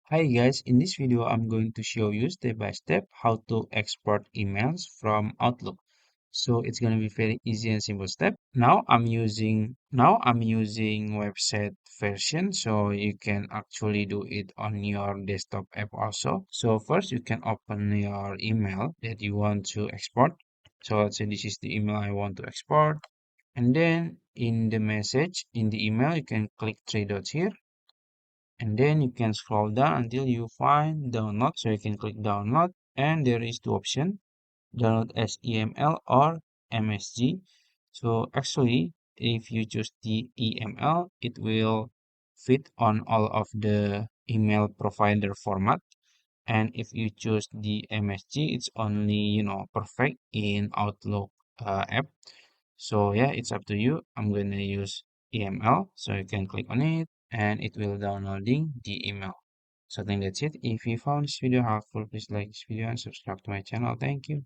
Hi guys, in this video I'm going to show you step by step how to export emails from Outlook. So it's going to be very easy and simple step. Now I'm using website version, so you can actually do it on your desktop app also. So first you can open your email that you want to export. So let's say this is the email I want to export. And then in the message in the email you can click three dots here, and then you can scroll down until you find download. So you can click download, and there is two options: download as EML or MSG. So actually if you choose the EML, it will fit on all of the email provider format, and if you choose the MSG, it's only perfect in Outlook app. So yeah, it's up to you. I'm gonna use EML, so you can click on it and it will downloading the email. So I think that's it. If you found this video helpful, please like this video and subscribe to my channel. Thank you.